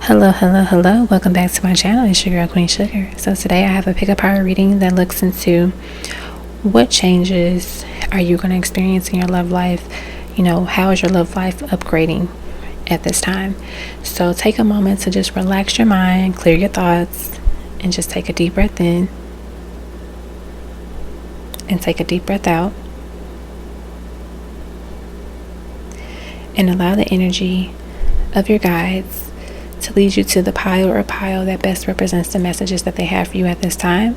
Hello. Welcome back to my channel. It's your girl, Queen Sugar. So today I have a pick power reading that looks into what changes are you going to experience in your love life. How is your love life upgrading at this time? So take a moment to just relax your mind, clear your thoughts, and just take a deep breath in and take a deep breath out. And allow the energy of your guides to lead you to the pile that best represents the messages that they have for you at this time.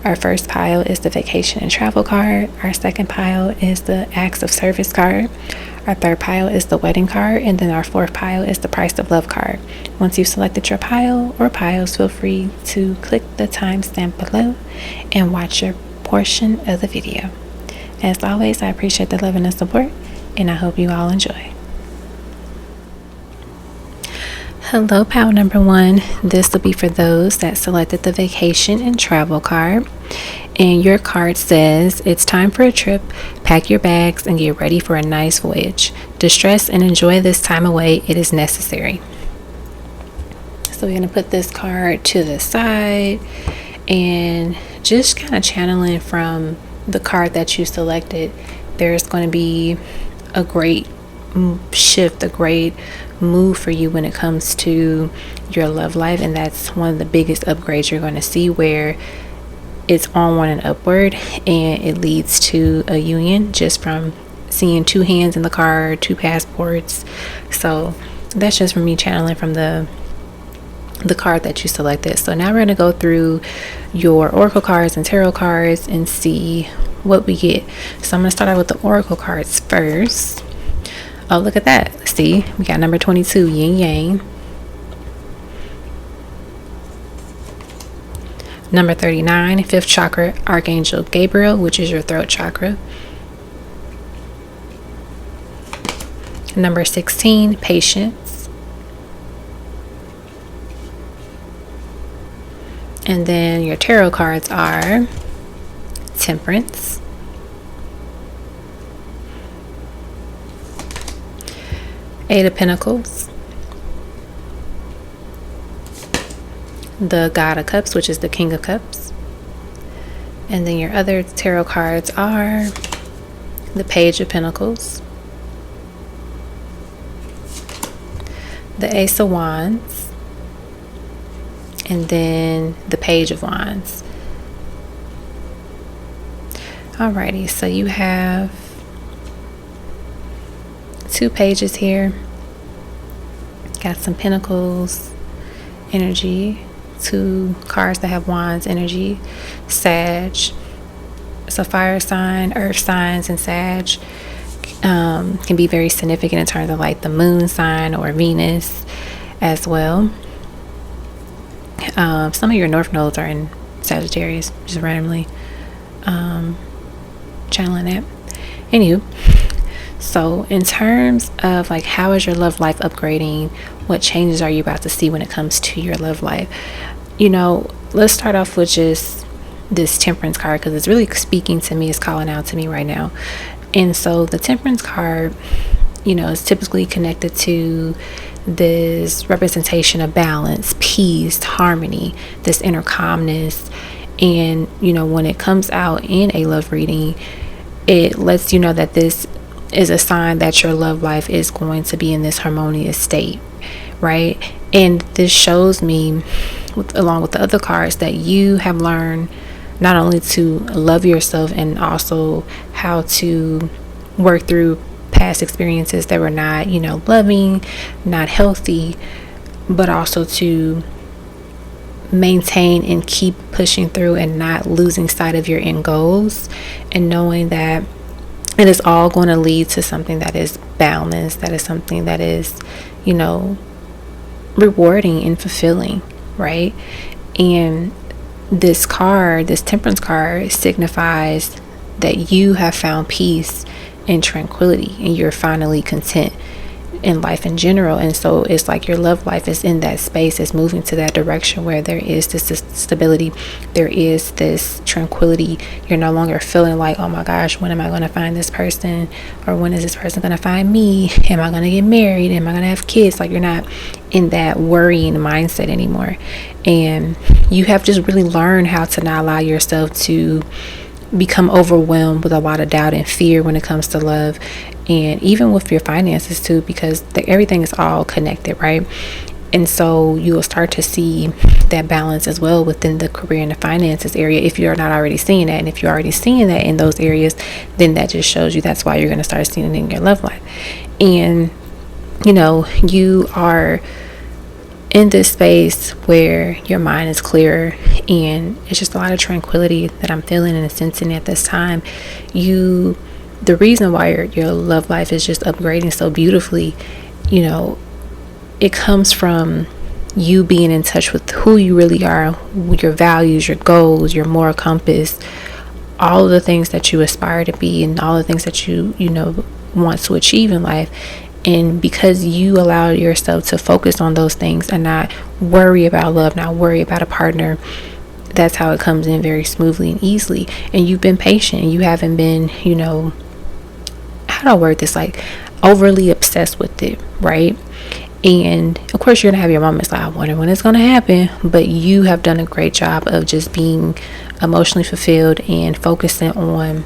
Our first pile is the vacation and travel card. Our second pile is the acts of service card. Our third pile is the wedding card. And then our fourth pile is the price of love card. Once you've selected your pile or piles, feel free to click the timestamp below and watch your portion of the video. As always, I appreciate the love and the support, and I hope you all enjoy. Hello, pile number one. This will be for those that selected the vacation and travel card. And your card says, it's time for a trip. Pack your bags and get ready for a nice voyage. Distress and enjoy this time away. It is necessary. So we're going to put this card to the side and just kind of channeling from the card that you selected. There's going to be a great shift, a great move for you when it comes to your love life, and that's one of the biggest upgrades you're going to see, where it's onward and upward, and it leads to a union just from seeing two hands in the card, two passports. So that's just from me channeling from the card that you selected. So now we're going to go through your oracle cards and tarot cards and see what we get. So I'm going to start out with the oracle cards first. Oh, look at that. See, we got number 22, yin yang. Number 39, fifth chakra, Archangel Gabriel, which is your throat chakra. Number 16, patience. And then your tarot cards are temperance, Eight of Pentacles, the God of Cups, which is the King of Cups. And then your other tarot cards are the Page of Pentacles, the Ace of Wands, and then the Page of Wands. Alrighty, so you have two pages here. Got some pentacles energy, two cards that have wands energy, Sag, so fire sign, earth signs, and Sag can be very significant in terms of like the moon sign or Venus as well. Some of your north nodes are in Sagittarius, just randomly channeling that. Anywho, so in terms of like, how is your love life upgrading? What changes are you about to see when it comes to your love life? Let's start off with just this temperance card, because it's really speaking to me, it's calling out to me right now. And so the temperance card, is typically connected to this representation of balance, peace, harmony, this inner calmness. And when it comes out in a love reading, it lets you know that this is a sign that your love life is going to be in this harmonious state, right? And this shows me, along with the other cards, that you have learned not only to love yourself and also how to work through past experiences that were not, loving, not healthy, but also to maintain and keep pushing through and not losing sight of your end goals, and knowing that it is all going to lead to something that is balanced, that is something that is, rewarding and fulfilling, right? And this card, this temperance card, signifies that you have found peace and tranquility, and you're finally content. in life in general. And so it's like your love life is in that space, is moving to that direction where there is this stability, there is this tranquility. You're no longer feeling like, oh my gosh, when am I going to find this person, or when is this person going to find me? Am I going to get married? Am I going to have kids? Like, you're not in that worrying mindset anymore. And you have just really learned how to not allow yourself to become overwhelmed with a lot of doubt and fear when it comes to love, and even with your finances too, because everything is all connected, right? And so you will start to see that balance as well within the career and the finances area, if you're not already seeing that. And if you're already seeing that in those areas, then that just shows you that's why you're going to start seeing it in your love life. And you are in this space where your mind is clearer, and it's just a lot of tranquility that I'm feeling and sensing at this time. The reason why your love life is just upgrading so beautifully, it comes from you being in touch with who you really are, your values, your goals, your moral compass, all of the things that you aspire to be, and all the things that you want to achieve in life. And because you allow yourself to focus on those things and not worry about love, not worry about a partner, that's how it comes in very smoothly and easily. And you've been patient. You haven't been, how do I word this? Like, overly obsessed with it, right? And of course, you're going to have your moments like, I wonder when it's going to happen. But you have done a great job of just being emotionally fulfilled and focusing on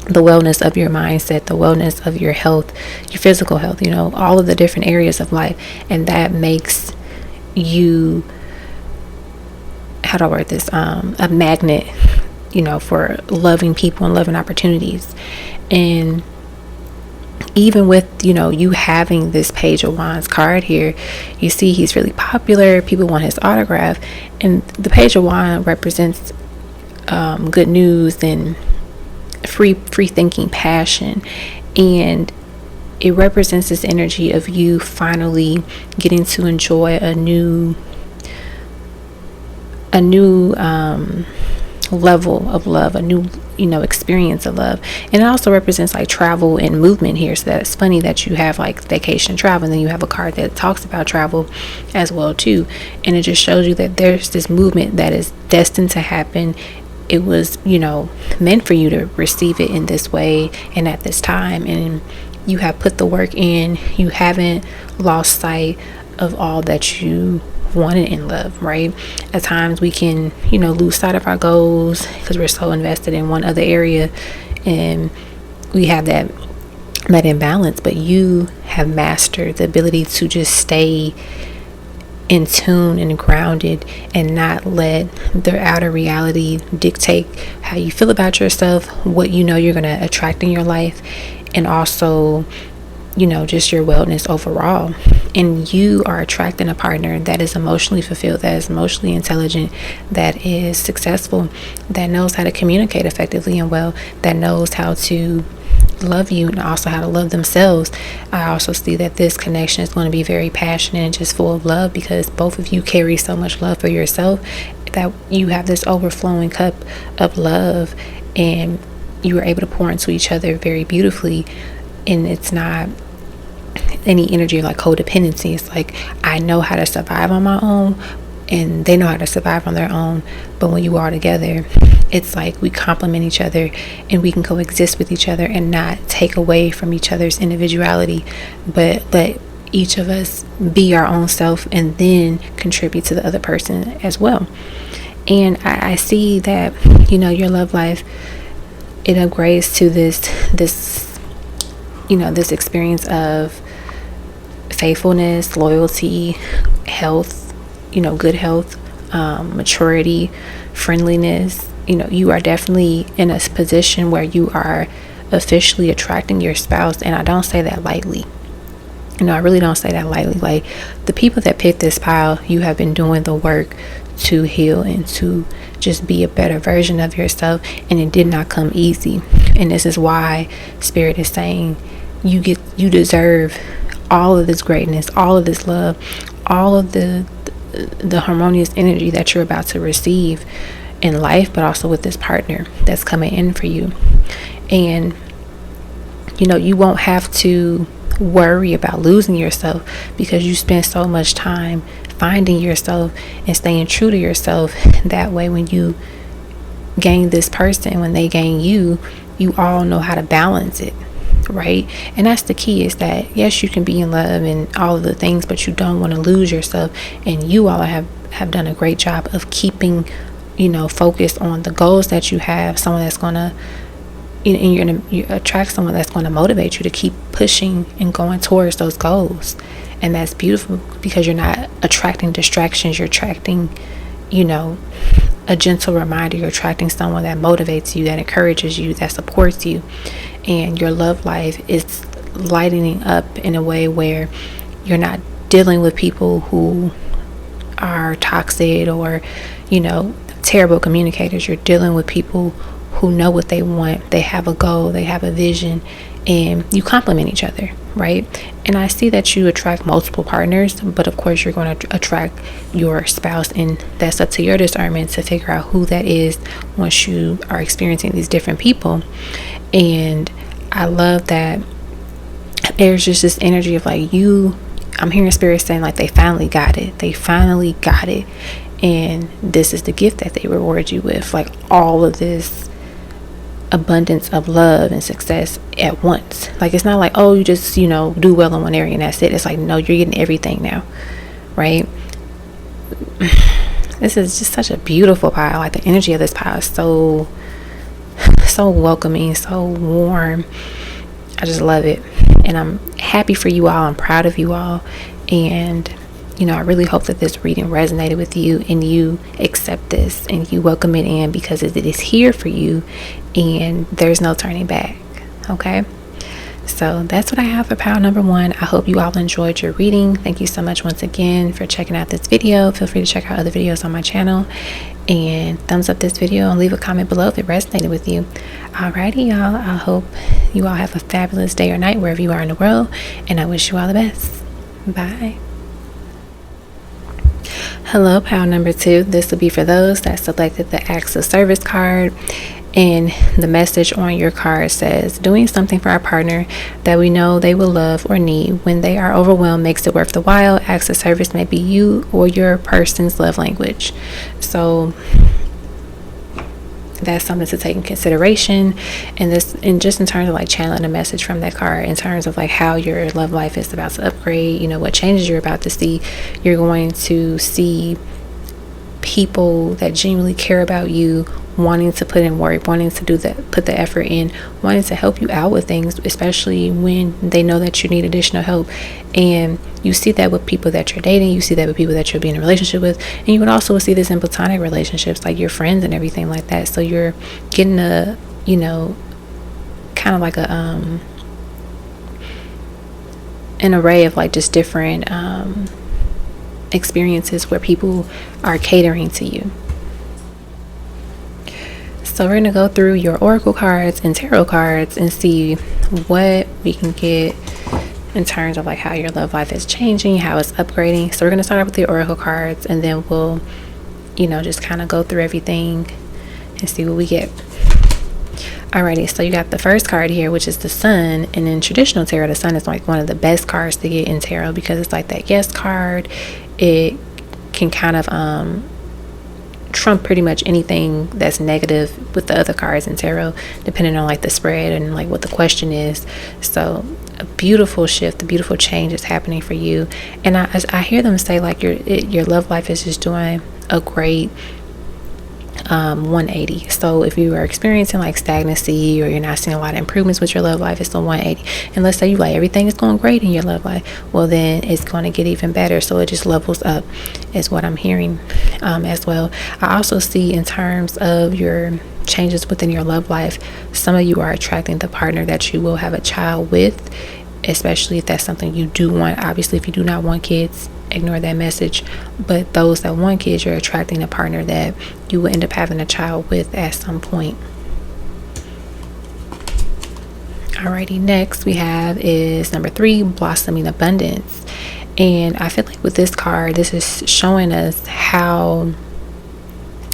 the wellness of your mindset, the wellness of your health, your physical health, all of the different areas of life. And that makes you, how do I word this, a magnet, for loving people and loving opportunities. And even with, you having this Page of Wands card here, you see he's really popular. People want his autograph. And the Page of Wands represents good news and free thinking, passion, and it represents this energy of you finally getting to enjoy a new level of love, a new experience of love. And it also represents like travel and movement here. So that's funny that you have like vacation, travel, and then you have a card that talks about travel as well too. And it just shows you that there's this movement that is destined to happen. It was, meant for you to receive it in this way and at this time. And you have put the work in. You haven't lost sight of all that you wanted in love, right? At times we can, lose sight of our goals because we're so invested in one other area, and we have that imbalance. But you have mastered the ability to just stay in tune and grounded and not let the outer reality dictate how you feel about yourself, what you're going to attract in your life, and also just your wellness overall. And you are attracting a partner that is emotionally fulfilled, that is emotionally intelligent, that is successful, that knows how to communicate effectively and well, that knows how to love you and also how to love themselves. I also see that this connection is going to be very passionate and just full of love, because both of you carry so much love for yourself that you have this overflowing cup of love, and you are able to pour into each other very beautifully. And it's not any energy like codependency. It's like, I know how to survive on my own and they know how to survive on their own. But when you are together, it's like we complement each other and we can coexist with each other and not take away from each other's individuality, but let each of us be our own self and then contribute to the other person as well. And I see that, your love life, it upgrades to this experience of faithfulness, loyalty, health, good health, maturity, friendliness. You are definitely in a position where you are officially attracting your spouse. And I don't say that lightly. I really don't say that lightly. Like, the people that pick this pile, you have been doing the work to heal and to just be a better version of yourself, and it did not come easy. And this is why Spirit is saying you deserve all of this greatness, all of this love, all of the harmonious energy that you're about to receive in life, but also with this partner that's coming in for you. And you won't have to worry about losing yourself, because you spend so much time finding yourself and staying true to yourself. That way, when you gain this person, when they gain you, you all know how to balance it, right? And that's the key, is that yes, you can be in love and all of the things, but you don't want to lose yourself. And you all have done a great job of keeping, focused on the goals that you have. Someone that's gonna, you attract someone that's going to motivate you to keep pushing and going towards those goals. And that's beautiful, because you're not attracting distractions. You're attracting, a gentle reminder. You're attracting someone that motivates you, that encourages you, that supports you. And your love life is lightening up in a way where you're not dealing with people who are toxic or, terrible communicators. You're dealing with people who know what they want. They have a goal, they have a vision, and you complement each other, right? And I see that you attract multiple partners, but of course you're going to attract your spouse, and that's up to your discernment to figure out who that is once you are experiencing these different people. And I love that there's just this energy of like, I'm hearing spirit saying like they finally got it, and this is the gift that they reward you with, like all of this abundance of love and success at once. Like, it's not like, oh, you just do well in one area and that's it. It's like, no, you're getting everything now, right? This is just such a beautiful pile. Like, the energy of this pile is so welcoming, so warm. I just love it, and I'm happy for you all. I'm proud of you all, and I really hope that this reading resonated with you, and you accept this and you welcome it in, because it is here for you and there's no turning back. Okay, so that's what I have for pile number 1. I hope you all enjoyed your reading. Thank you so much once again for checking out this video. Feel free to check out other videos on my channel, and thumbs up this video and leave a comment below if it resonated with you. Alrighty, y'all, I hope you all have a fabulous day or night wherever you are in the world, and I wish you all the best. Bye. Hello, pile number 2. This will be for those that selected the acts of service card, and the message on your card says, doing something for our partner that we know they will love or need when they are overwhelmed makes it worth the while. Acts of service may be you or your person's love language. So that's something to take in consideration, and just in terms of like channeling a message from that card, in terms of like how your love life is about to upgrade, what changes you're about to see. You're going to see people that genuinely care about you, wanting to put in work, wanting to put the effort in, wanting to help you out with things, especially when they know that you need additional help. And you see that with people that you're dating, you see that with people that you'll be in a relationship with, and you would also see this in platonic relationships, like your friends and everything like that. So you're getting a kind of like an array of like just different experiences where people are catering to you. So we're going to go through your oracle cards and tarot cards and see what we can get in terms of like how your love life is changing, how it's upgrading. So we're going to start out with the oracle cards, and then we'll just kind of go through everything and see what we get. Alrighty, so you got the first card here, which is the Sun. And in traditional tarot, the Sun is like one of the best cards to get in tarot, because it's like that yes card. It can kind of trump pretty much anything that's negative with the other cards in tarot, depending on like the spread and like what the question is. So a beautiful shift, a beautiful change is happening for you. And I hear them say like your love life is just doing a great 180. So if you are experiencing like stagnancy, or you're not seeing a lot of improvements with your love life, it's a 180. And let's say you like everything is going great in your love life, well then it's going to get even better. So it just levels up, is what I'm hearing as well. I also see in terms of your changes within your love life, some of you are attracting the partner that you will have a child with, especially if that's something you do want. Obviously, if you do not want kids, ignore that message. But those that want kids, you're attracting a partner that you will end up having a child with at some point. Alrighty, next we have is number 3, blossoming abundance. And I feel like with this card, this is showing us how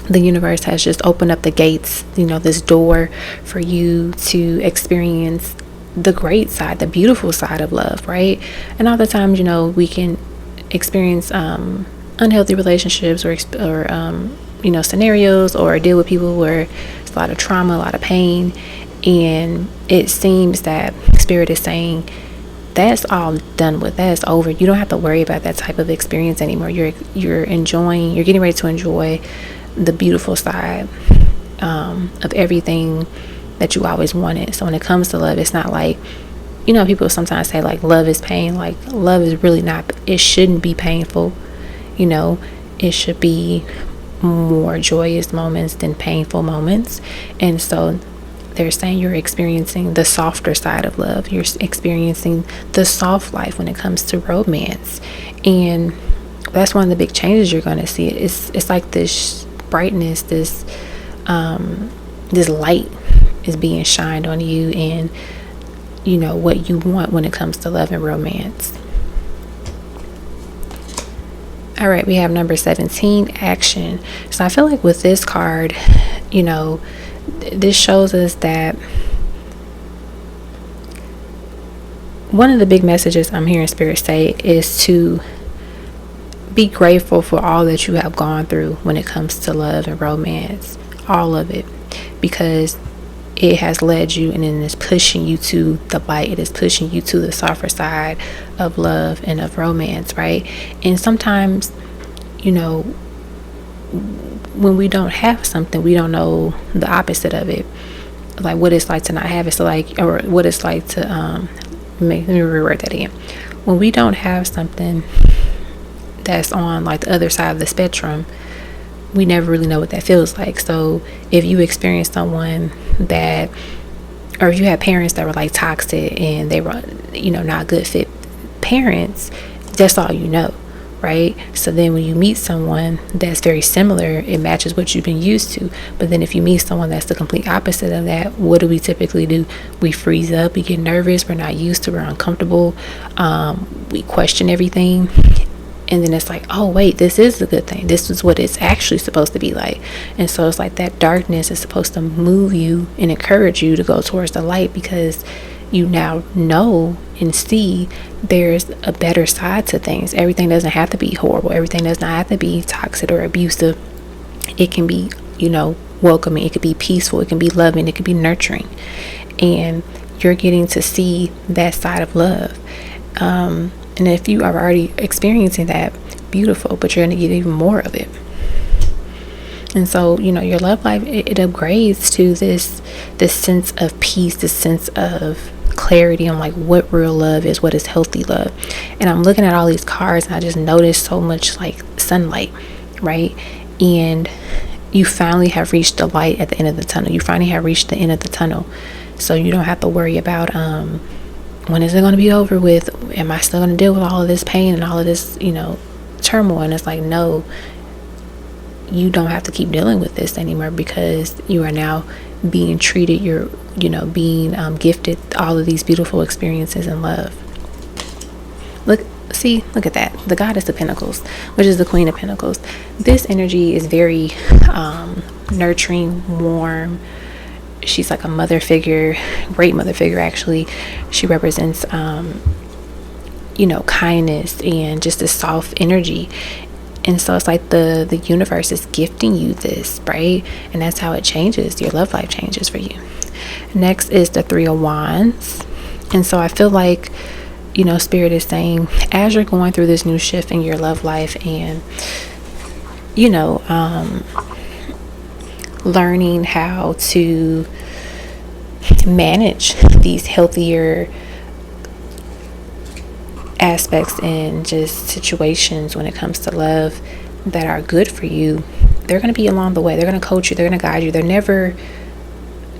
the universe has just opened up the gates, this door for you to experience the great side, the beautiful side of love, right? And all the times, we can experience unhealthy relationships or scenarios, or deal with people where it's a lot of trauma, a lot of pain, and it seems that Spirit is saying that's all done with, that's over. You don't have to worry about that type of experience anymore. You're getting ready to enjoy the beautiful side of everything that you always wanted. So when it comes to love, it's not like, people sometimes say like love is pain. Like, love is really not, it shouldn't be painful. It should be more joyous moments than painful moments. And so they're saying you're experiencing the softer side of love. You're experiencing the soft life when it comes to romance. And that's one of the big changes you're going to see. It's like this brightness, this light is being shined on you, and what you want when it comes to love and romance. All right, we have number 17, action. So I feel like with this card, this shows us that one of the big messages I'm hearing Spirit say is to be grateful for all that you have gone through when it comes to love and romance, all of it, because it has led you, and it is pushing you to the light. It is pushing you to the softer side of love and of romance, right? And sometimes, when we don't have something, we don't know the opposite of it, like what it's like to not have it. So like, or what it's like to let me reword that again. When we don't have something that's on like the other side of the spectrum, we never really know what that feels like. So if you experience someone that, or if you have parents that were like toxic and they were, not good fit parents, that's all you know, right? So then when you meet someone that's very similar, it matches what you've been used to. But then if you meet someone that's the complete opposite of that, what do we typically do? We freeze up, we get nervous, we're not used to, we're uncomfortable, we question everything. And then it's like, oh wait, this is a good thing. This is what it's actually supposed to be like. And so it's like that darkness is supposed to move you and encourage you to go towards the light, because you now know and see there's a better side to things. Everything doesn't have to be horrible. Everything does not have to be toxic or abusive. It can be, welcoming. It could be peaceful. It can be loving. It can be nurturing. And you're getting to see that side of love. And if you are already experiencing that, beautiful, but you're going to get even more of it. And so, your love life, it upgrades to this sense of peace, this sense of clarity on like what real love is, what is healthy love. And I'm looking at all these cards, and I just noticed so much like sunlight, right? And you finally have reached the light at the end of the tunnel. You finally have reached the end of the tunnel. So you don't have to worry about, when is it going to be over with? Am I still going to deal with all of this pain and all of this, turmoil? And it's like, no, you don't have to keep dealing with this anymore, because you are now being treated, you're, being gifted all of these beautiful experiences in love. Look at that. The Goddess of Pentacles, which is the Queen of Pentacles. This energy is very nurturing, warm. She's like a mother figure, great mother figure actually. She represents kindness and just a soft energy. And so it's like the universe is gifting you this, right? And that's how it changes. Your love life changes for you. Next is the Three of Wands. And so I feel like, Spirit is saying, as you're going through this new shift in your love life, and learning how to manage these healthier aspects and just situations when it comes to love that are good for you, they're going to be along the way. They're going to coach you. They're going to guide you. They're never,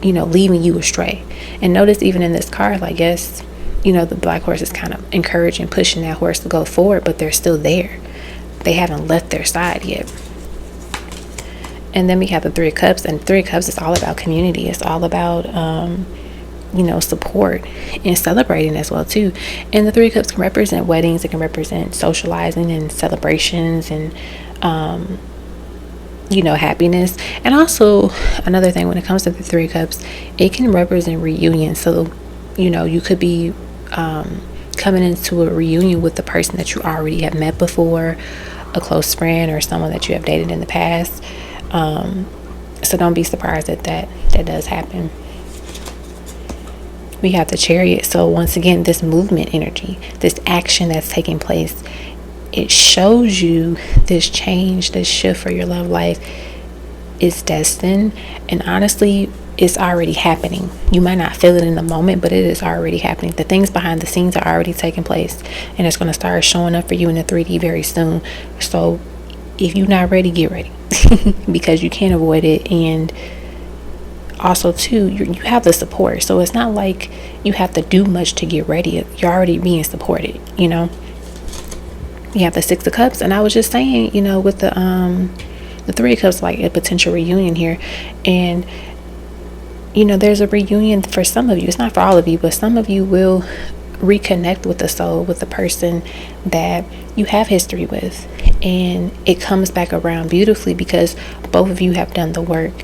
leaving you astray. And notice even in this card, like, yes, the black horse is kind of encouraging, pushing that horse to go forward, but they're still there. They haven't left their side yet. And then we have the Three of Cups, and Three of Cups is all about community. It's all about, support and celebrating as well too. And the Three of Cups can represent weddings. It can represent socializing and celebrations and, happiness. And also another thing, when it comes to the Three of Cups, it can represent reunion. So You could be coming into a reunion with the person that you already have met before, a close friend or someone that you have dated in the past. So don't be surprised that does happen. We have the Chariot. So once again, this movement energy, this action that's taking place, it shows you this change, this shift for your love life is destined. And honestly, it's already happening. You might not feel it in the moment, but it is already happening. The things behind the scenes are already taking place, and it's going to start showing up for you in the 3D very soon. So if you're not ready, get ready because you can't avoid it. And also too, you have the support, so it's not like you have to do much to get ready. You're already being supported. You have the Six of Cups, and I was just saying, with the Three of Cups, like a potential reunion here. And there's a reunion for some of you. It's not for all of you, but some of you will reconnect with the soul, with the person that you have history with, and it comes back around beautifully because both of you have done the work,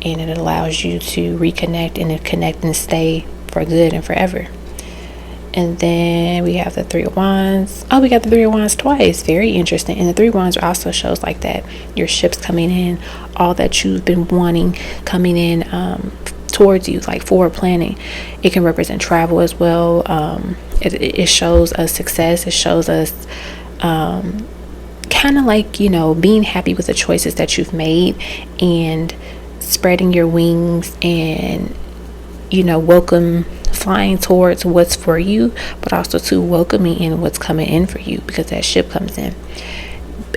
and it allows you to reconnect and connect and stay for good and forever. And then we have the Three of Wands. Oh, we got the Three of Wands twice. Very interesting. And the Three of Wands also shows like that your ship's coming in, all that you've been wanting coming in towards you, like forward planning. It can represent travel as well. It shows us success. It shows us kind of like, being happy with the choices that you've made and spreading your wings and, welcome, flying towards what's for you, but also to welcoming in what's coming in for you, because that ship comes in.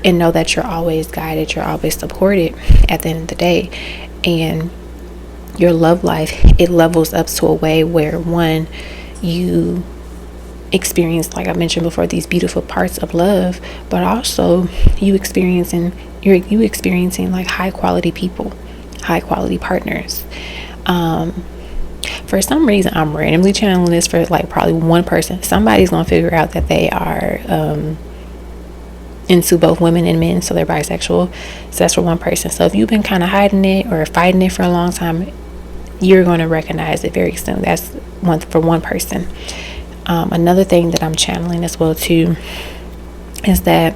And know that you're always guided, you're always supported at the end of the day. And your love life, it levels up to a way where, one, you experience, like I mentioned before, these beautiful parts of love, but also you experiencing like high quality people, high quality partners. For some reason, I'm randomly channeling this for like probably one person. Somebody's gonna figure out that they are into both women and men, so they're bisexual. So that's for one person. So if you've been kind of hiding it or fighting it for a long time, you're going to recognize it very soon. That's one person. Another thing that I'm channeling as well too is that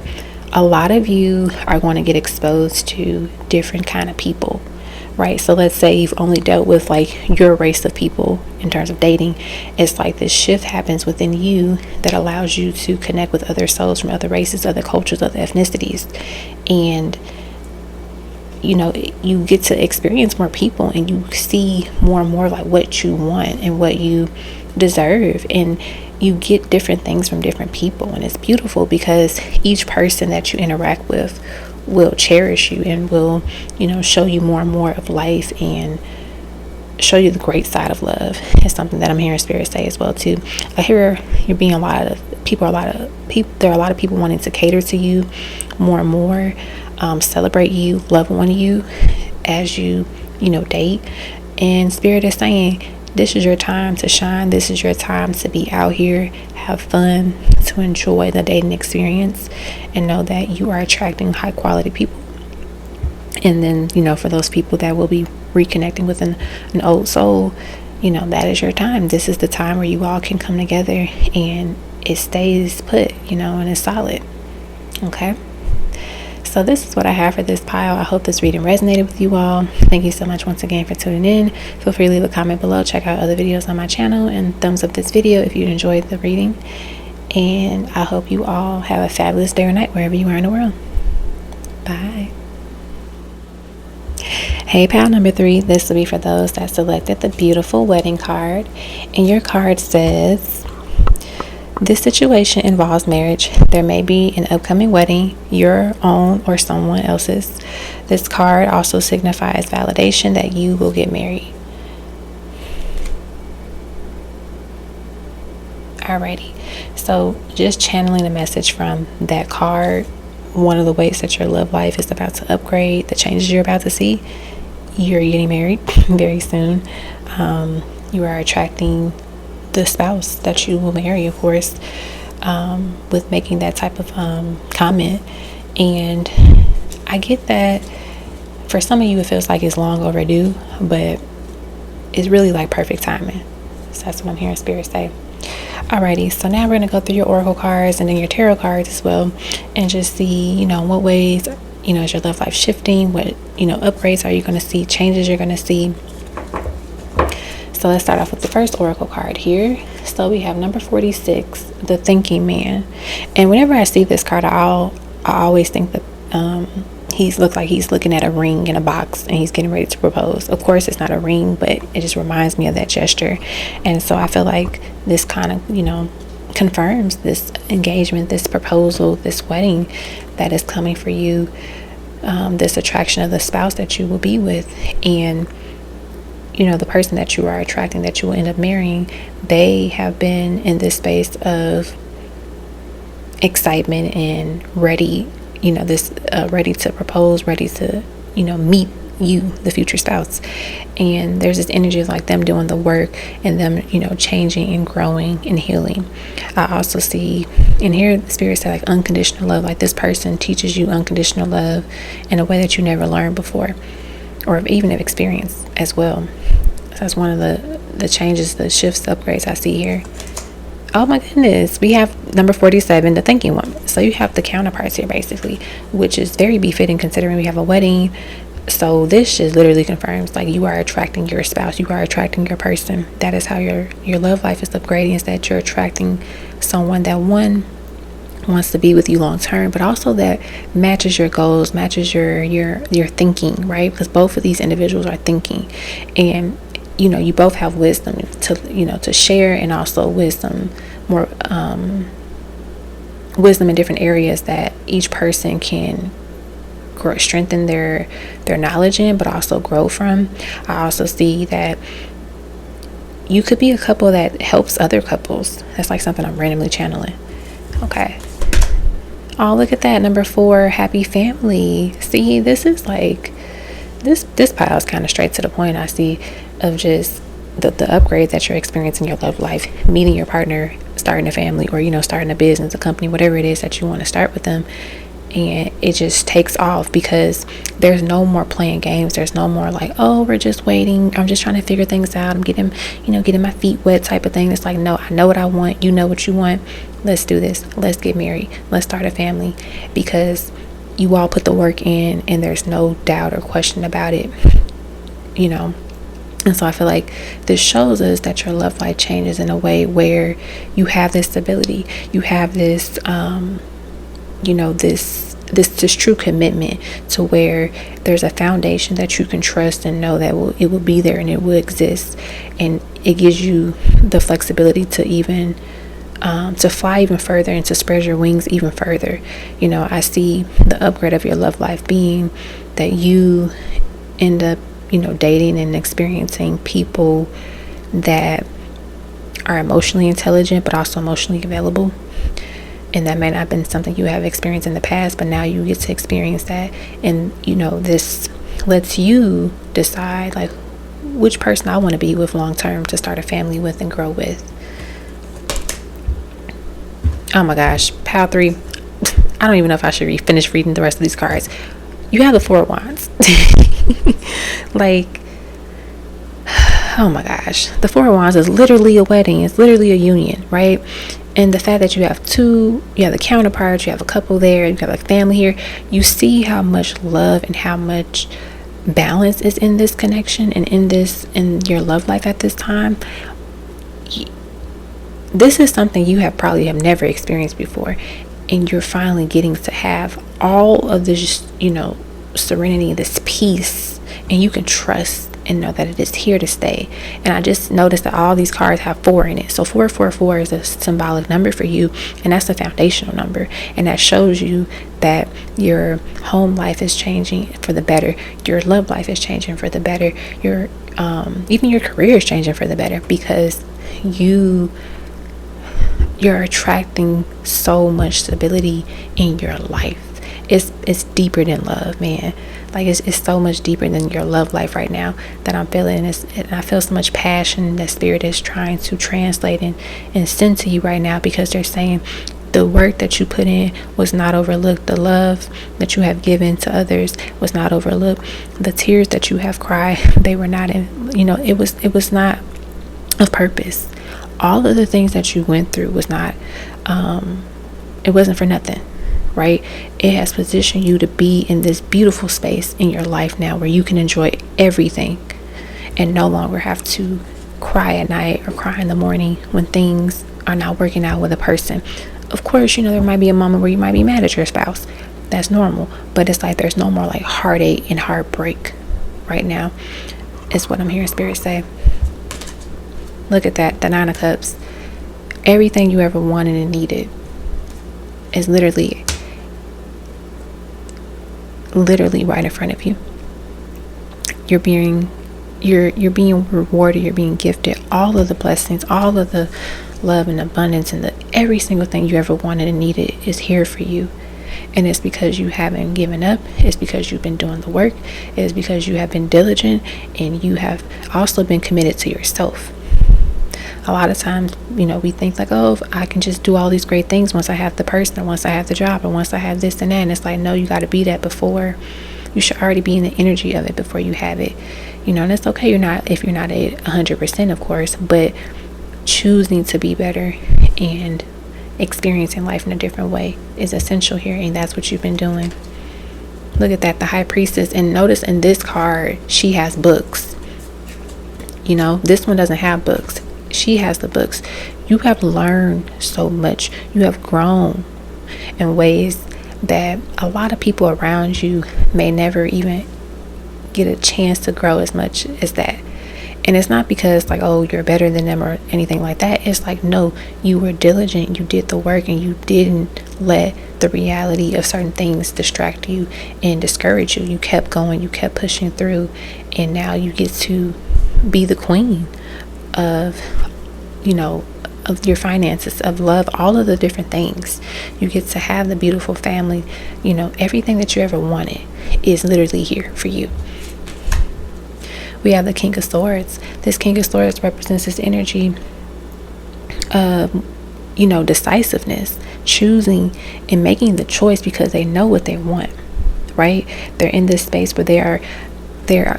a lot of you are going to get exposed to different kind of people, right? So let's say you've only dealt with like your race of people in terms of dating. It's like this shift happens within you that allows you to connect with other souls from other races, other cultures, other ethnicities. And you get to experience more people, and you see more and more like what you want and what you deserve, and you get different things from different people. And it's beautiful because each person that you interact with will cherish you and will show you more and more of life and show you the great side of love. It's something that I'm hearing Spirit say as well too. I hear you're being there are a lot of people wanting to cater to you more and more, celebrate you, love on you as you date. And Spirit is saying, this is your time to shine. This is your time to be out here, have fun, to enjoy the dating experience, and know that you are attracting high quality people. And then, for those people that will be reconnecting with an old soul, that is your time. This is the time where you all can come together and it stays put, and it's solid. Okay. So this is what I have for this pile. I hope this reading resonated with you all. Thank you so much once again for tuning in. Feel free to leave a comment below. Check out other videos on my channel and thumbs up this video if you enjoyed the reading. And I hope you all have a fabulous day or night wherever you are in the world. Bye. Hey, pile number 3. This will be for those that selected the beautiful wedding card. And your card says, this situation involves marriage. There may be an upcoming wedding, your own or someone else's. This card also signifies validation that you will get married. Alrighty. So just channeling a message from that card. One of the ways that your love life is about to upgrade, the changes you're about to see, you're getting married very soon. You are attracting the spouse that you will marry, of course, with making that type of comment. And I get that for some of you it feels like it's long overdue, but it's really like perfect timing. So that's what I'm hearing Spirit say. Alrighty, so now we're going to go through your oracle cards and then your tarot cards as well, and just see, what ways, is your love life shifting? What, upgrades are you going to see? Changes you're going to see? So let's start off with the first oracle card here. So we have number 46, the thinking man. And whenever I see this card, I always think that he's looking at a ring in a box and he's getting ready to propose. Of course, it's not a ring, but it just reminds me of that gesture. And so I feel like this kind of, confirms this engagement, this proposal, this wedding that is coming for you, this attraction of the spouse that you will be with. And the person that you are attracting, that you will end up marrying, they have been in this space of excitement and ready, ready to propose, ready to, meet you, the future spouse. And there's this energy of like them doing the work and them, changing and growing and healing. I also see and hear the Spirit say like unconditional love, like this person teaches you unconditional love in a way that you never learned before, or even have experienced as well. So that's one of the changes, the shifts, the upgrades I see here. Oh my goodness, we have number 47, the thinking woman. So you have the counterparts here basically, which is very befitting considering we have a wedding. So this just literally confirms like you are attracting your spouse, you are attracting your person. That is how your love life is upgrading, is that you're attracting someone that one wants to be with you long term, but also that matches your goals, matches your thinking, right? Because both of these individuals are thinking, and you both have wisdom to share, and also wisdom in different areas that each person can strengthen their knowledge in, but also grow from. I also see that you could be a couple that helps other couples. That's like something I'm randomly channeling. Okay. Oh, look at that. Number 4, happy family. See, this is like this pile is kind of straight to the point. I see of just the upgrade that you're experiencing in your love life, meeting your partner, starting a family, or starting a business, a company, whatever it is that you want to start with them. And it just takes off because there's no more playing games. There's no more like, oh, we're just waiting, I'm just trying to figure things out, I'm getting my feet wet type of thing. It's like, no, I know what I want, you know what you want, let's do this, let's get married, let's start a family, because you all put the work in and there's no doubt or question about it. And so I feel like this shows us that your love life changes in a way where you have this stability, you have this this true commitment to where there's a foundation that you can trust and know that it will be there and it will exist, and it gives you the flexibility to even to fly even further and to spread your wings even further. I see the upgrade of your love life being that you end up dating and experiencing people that are emotionally intelligent but also emotionally available. And that may not have been something you have experienced in the past, but now you get to experience that. And, this lets you decide, like, which person I want to be with long term, to start a family with and grow with. Oh my gosh, pile 3. I don't even know if I should finish reading the rest of these cards. You have the 4 of Wands. Like, oh my gosh. The 4 of Wands is literally a wedding. It's literally a union, right? And the fact that you have the counterparts, you have a couple there, you have a family here, you see how much love and how much balance is in this connection and in your love life at this time. This is something you probably have never experienced before, and you're finally getting to have all of this, serenity, this peace, and you can trust and know that it is here to stay. And I just noticed that all these cards have 4 in it. So 444 is a symbolic number for you, and that's a foundational number, and that shows you that your home life is changing for the better, your love life is changing for the better, your even your career is changing for the better, because you're attracting so much stability in your life. It's deeper than love, man. Like it's so much deeper than your love life right now that I'm feeling. And I feel so much passion that Spirit is trying to translate and send to you right now, because they're saying the work that you put in was not overlooked. The love that you have given to others was not overlooked. The tears that you have cried, they were not in, it was not of purpose. All of the things that you went through was not, it wasn't for nothing, right? It has positioned you to be in this beautiful space in your life now where you can enjoy everything and no longer have to cry at night or cry in the morning when things are not working out with a person. Of course, there might be a moment where you might be mad at your spouse. That's normal. But it's like there's no more like heartache and heartbreak right now, is what I'm hearing Spirit say. Look at that, the Nine of Cups. Everything you ever wanted and needed is literally right in front of you. You're being rewarded, you're being gifted all of the blessings, all of the love and abundance, and every single thing you ever wanted and needed is here for you. And it's because you haven't given up. It's because you've been doing the work. It's because you have been diligent, and you have also been committed to yourself. A lot of times, we think like, oh, I can just do all these great things once I have the person, or once I have the job, or once I have this and that. And it's like, no, you got to be that before. You should already be in the energy of it before you have it. And it's okay if you're not at 100%, of course, but choosing to be better and experiencing life in a different way is essential here, and that's what you've been doing. Look at that, the High Priestess. And notice in this card, she has books. This one doesn't have books. She has the books. You have learned so much. You have grown in ways that a lot of people around you may never even get a chance to grow as much as that. And it's not because like, oh, you're better than them or anything like that. It's like, no, you were diligent, you did the work, and you didn't let the reality of certain things distract you and discourage you. You kept going, you kept pushing through, and now you get to be the queen of of your finances, of love, all of the different things. You get to have the beautiful family. Everything that you ever wanted is literally here for you. We have the King of Swords. This King of Swords represents this energy of, decisiveness, choosing and making the choice because they know what they want, right? They're in this space where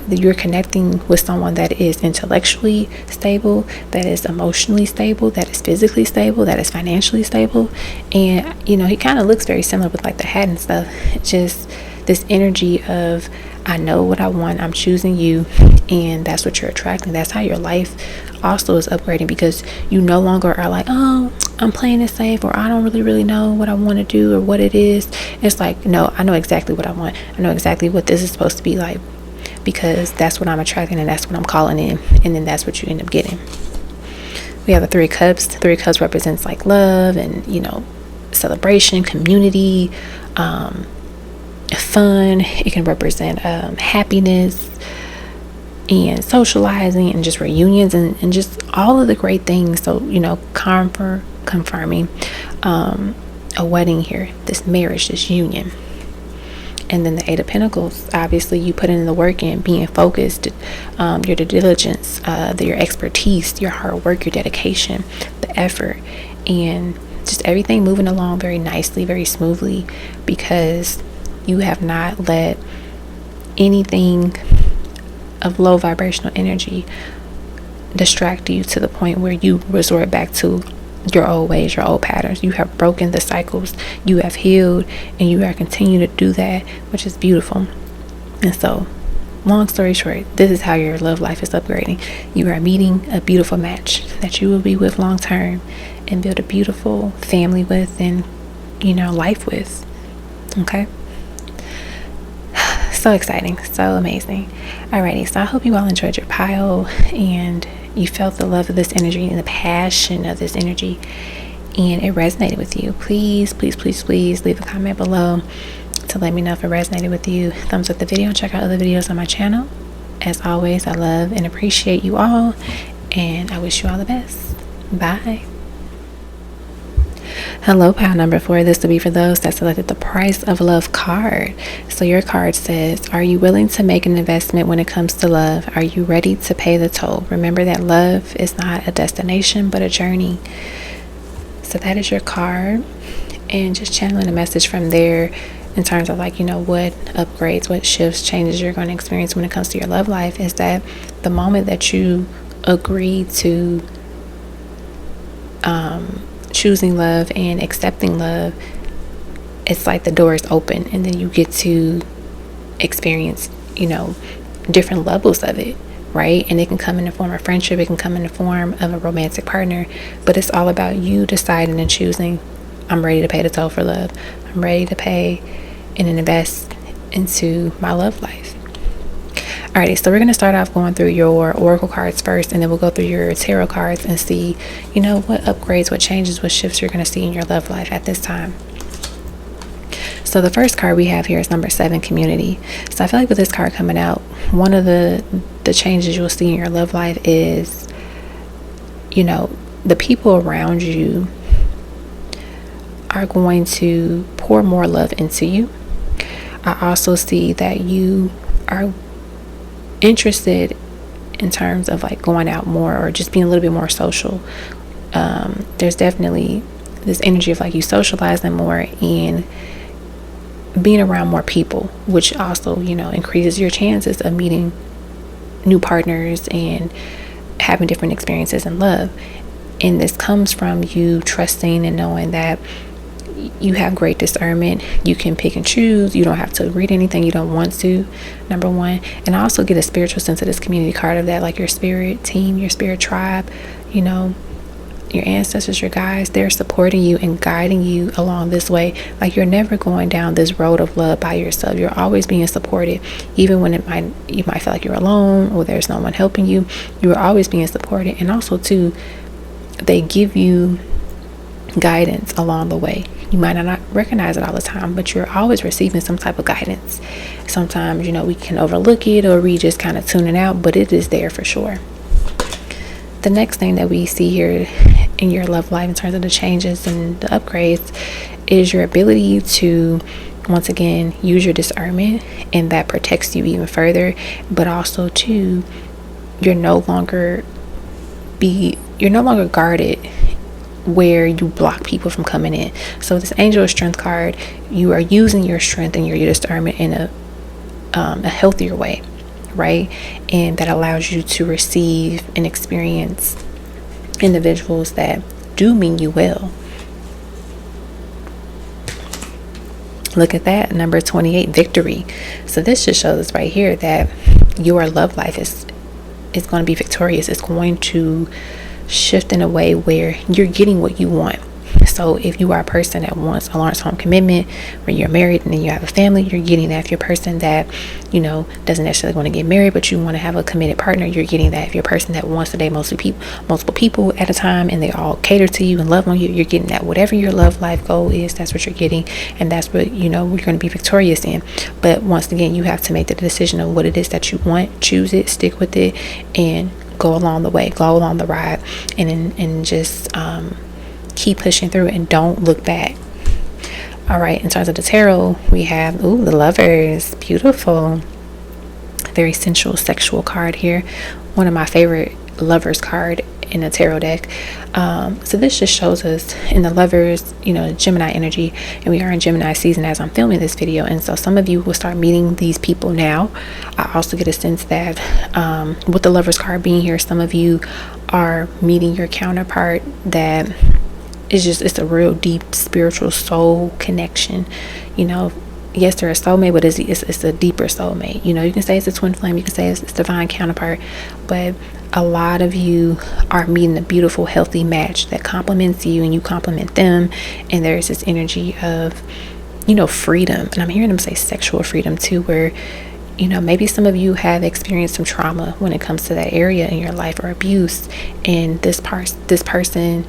you're connecting with someone that is intellectually stable, that is emotionally stable, that is physically stable, that is financially stable. And, he kind of looks very similar with like the hat and stuff. Just this energy of, I know what I want, I'm choosing you, and that's what you're attracting. That's how your life also is upgrading, because you no longer are like, oh, I'm playing it safe, or I don't really know what I want to do or what it is. It's like, no, I know exactly what I want. I know exactly what this is supposed to be like, because that's what I'm attracting and that's what I'm calling in, and then that's what you end up getting. We have the Three of Cups. The Three of Cups represents like love and celebration, community, fun. It can represent happiness and socializing and just reunions and just all of the great things. So confirming a wedding here, this marriage, this union. And then the Eight of Pentacles, obviously you put in the work in being focused, your due diligence, your expertise, your hard work, your dedication, the effort, and just everything moving along very nicely, very smoothly, because you have not let anything of low vibrational energy distract you to the point where you resort back to your old ways, your old patterns. You have broken the cycles, you have healed, and you are continuing to do that, which is beautiful. And so, long story short, this is how your love life is upgrading. You are meeting a beautiful match that you will be with long term and build a beautiful family with, and life with. Okay, so exciting, so amazing. Alrighty, so I hope you all enjoyed your pile and you felt the love of this energy and the passion of this energy, and it resonated with you. Please leave a comment below to let me know if it resonated with you. Thumbs up the video and check out other videos on my channel. As always, I love and appreciate you all, and I wish you all the best. Bye. Hello, pile number 4. This will be for those that selected the Price of Love card. So your card says, are you willing to make an investment when it comes to love? Are you ready to pay the toll? Remember that love is not a destination, but a journey. So that is your card, and just channeling a message from there in terms of what upgrades, what shifts, changes you're going to experience when it comes to your love life, is that the moment that you agree to choosing love and accepting love, it's like the door is open, and then you get to experience, different levels of it, right? And it can come in the form of friendship, it can come in the form of a romantic partner, but it's all about you deciding and choosing, I'm ready to pay the toll for love. I'm ready to pay and invest into my love life. Alrighty, so we're going to start off going through your oracle cards first, and then we'll go through your tarot cards and see, what upgrades, what changes, what shifts you're going to see in your love life at this time. So the first card we have here is number 7, community. So I feel like with this card coming out, one of the changes you'll see in your love life is, the people around you are going to pour more love into you. I also see that you are interested in terms of like going out more or just being a little bit more social. There's definitely this energy of like you socializing more and being around more people, which also, increases your chances of meeting new partners and having different experiences in love. And this comes from you trusting and knowing that you have great discernment. You can pick and choose. You don't have to read anything you don't want to, number one. And I also get a spiritual sense of this community card of that, like your spirit team, your spirit tribe, your ancestors, your guides, they're supporting you and guiding you along this way. Like you're never going down this road of love by yourself. You're always being supported, even when you might feel like you're alone or there's no one helping you. You are always being supported. And also too, they give you guidance along the way. You might not recognize it all the time, but you're always receiving some type of guidance. Sometimes, we can overlook it or we just kind of tune it out, but it is there for sure. The next thing that we see here in your love life in terms of the changes and the upgrades is your ability to, once again, use your discernment, and that protects you even further. But also too, you're no longer guarded where you block people from coming in. So this Angel of Strength card, you are using your strength and your discernment in a healthier way, right? And that allows you to receive and experience individuals that do mean you well. Look at that, number 28, victory. So this just shows us right here that your love life is going to be victorious. It's going to shift in a way where you're getting what you want. So if you are a person that wants a long-term commitment, where you're married and then you have a family, you're getting that. If you're a person that, doesn't necessarily want to get married, but you want to have a committed partner, you're getting that. If you're a person that wants to date multiple people at a time and they all cater to you and love on you, you're getting that. Whatever your love life goal is, that's what you're getting. And that's what, we're going to be victorious in. But once again, you have to make the decision of what it is that you want, choose it, stick with it, and go along the way, go along the ride, and just keep pushing through and don't look back. All right, in terms of the tarot, we have the Lovers. Beautiful, very sensual, sexual card here. One of my favorite Lovers card in a tarot deck. So this just shows us in the Lovers, Gemini energy, and we are in Gemini season as I'm filming this video, and so some of you will start meeting these people now. I also get a sense that with the Lovers card being here, some of you are meeting your counterpart that it's a real deep spiritual soul connection. Yes, they're a soulmate, but it's a deeper soulmate. You can say it's a twin flame, you can say it's divine counterpart, but a lot of you are meeting a beautiful, healthy match that complements you and you complement them. And there's this energy of, freedom. And I'm hearing them say sexual freedom too, where, maybe some of you have experienced some trauma when it comes to that area in your life, or abuse. And this person,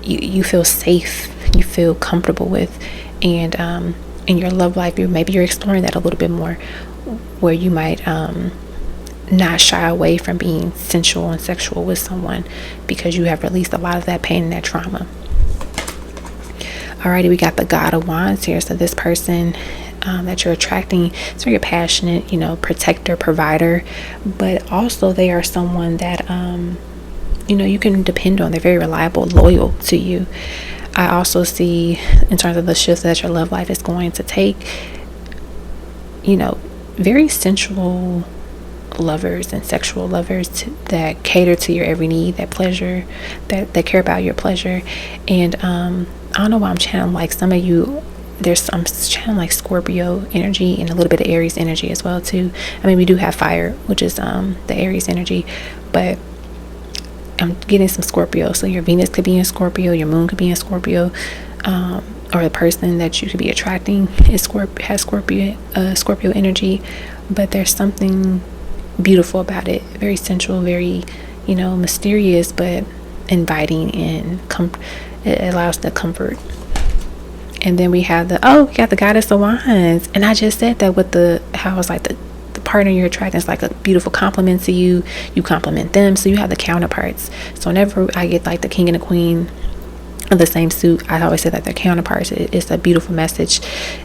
you feel safe, you feel comfortable with. And in your love life, maybe you're exploring that a little bit more, where you might not shy away from being sensual and sexual with someone because you have released a lot of that pain and that trauma. Alrighty, we got the God of Wands here. So this person that you're attracting is very passionate, protector, provider, but also they are someone that you can depend on. They're very reliable, loyal to you. I also see, in terms of the shifts that your love life is going to take, very sensual lovers and sexual lovers that cater to your every need, that pleasure, that care about your pleasure. And I don't know why I'm channeling like some of you. I'm channeling like Scorpio energy and a little bit of Aries energy as well too. I mean, we do have fire, which is the Aries energy, but I'm getting some Scorpio. So your Venus could be in Scorpio, your moon could be in Scorpio, or the person that you could be attracting has Scorpio energy. But there's something beautiful about it, very sensual, very, mysterious, but inviting, and it allows the comfort. And then we have the goddess of wands. And I just said that with how I was like the partner you're attracting is like a beautiful compliment to you. You compliment them, so you have the counterparts. So whenever I get like the king and the queen of the same suit, I always say that they're counterparts. It's a beautiful message.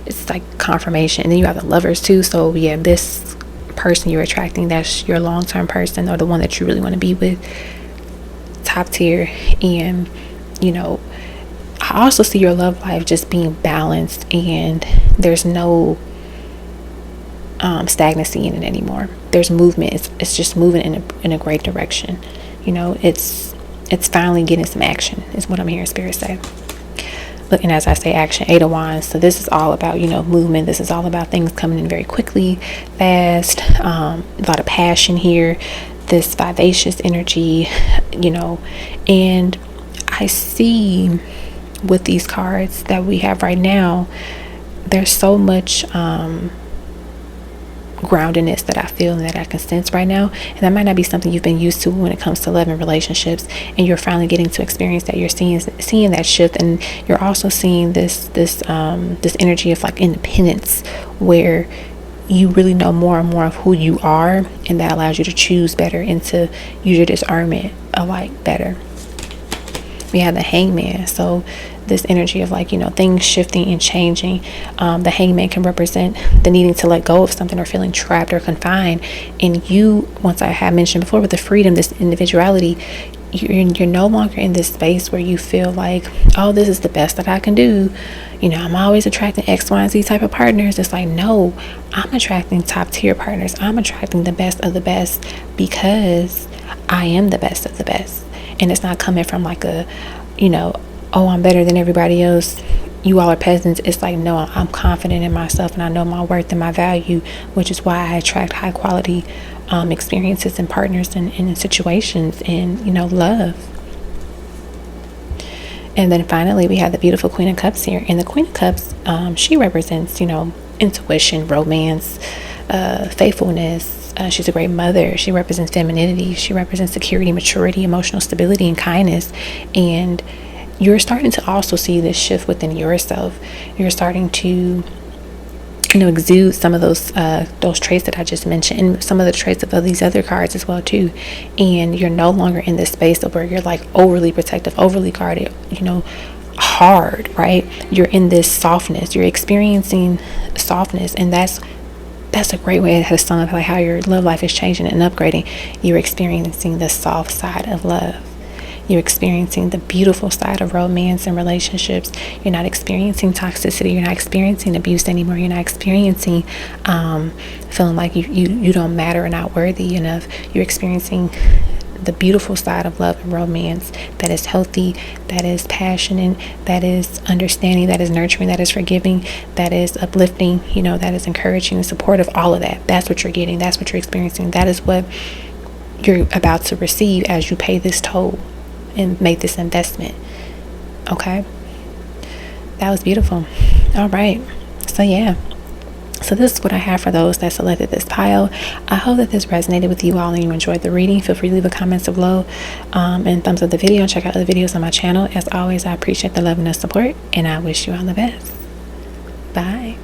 It's like confirmation. And then you have the lovers too. So yeah, this person you're attracting, that's your long-term person, or the one that you really want to be with, top tier. And I also see your love life just being balanced, and there's no stagnancy in it anymore. There's movement. It's just moving in a great direction. It's finally getting some action is what I'm hearing Spirit say. Look, and as I say action, 8 of Wands. So this is all about, movement. This is all about things coming in very quickly, fast, a lot of passion here, this vivacious energy, and I see with these cards that we have right now, there's so much groundedness that I feel and that I can sense right now. And that might not be something you've been used to when it comes to love and relationships, and you're finally getting to experience that. You're seeing that shift, and you're also seeing this energy of like independence, where you really know more and more of who you are, and that allows you to choose better and to use your discernment alike better. We have the Hangman. So this energy of like, things shifting and changing. The Hangman can represent the needing to let go of something or feeling trapped or confined. And you, once I had mentioned before with the freedom, this individuality, you're no longer in this space where you feel like, oh, this is the best that I can do. I'm always attracting X, Y, and Z type of partners. It's like, no, I'm attracting top tier partners. I'm attracting the best of the best because I am the best of the best. And it's not coming from like a, oh, I'm better than everybody else, you all are peasants. It's like, no, I'm confident in myself, and I know my worth and my value, which is why I attract high quality experiences and partners and situations and, love. And then finally, we have the beautiful Queen of Cups here. And the Queen of Cups, she represents, intuition, romance, faithfulness. She's a great mother. She represents femininity. She represents security, maturity, emotional stability, and kindness. And you're starting to also see this shift within yourself. You're starting to, exude some of those traits that I just mentioned, and some of the traits of these other cards as well too. And you're no longer in this space of where you're like overly protective, overly guarded, hard, right? You're in this softness. You're experiencing softness, and that's a great way to sum up like how your love life is changing and upgrading. You're experiencing the soft side of love. You're experiencing the beautiful side of romance and relationships. You're not experiencing toxicity. You're not experiencing abuse anymore. You're not experiencing feeling like you don't matter or not worthy enough. You're experiencing the beautiful side of love and romance that is healthy, that is passionate, that is understanding, that is nurturing, that is forgiving, that is uplifting, that is encouraging and supportive. All of that. That's what you're getting. That's what you're experiencing. That is what you're about to receive as you pay this toll and make this investment. Okay, that was beautiful. All right, so yeah, so this is what I have for those that selected this pile. I hope that this resonated with you all and you enjoyed the reading. Feel free to leave a comment below and thumbs up the video, and check out other videos on my channel. As always, I appreciate the love and the support, and I wish you all the best. Bye.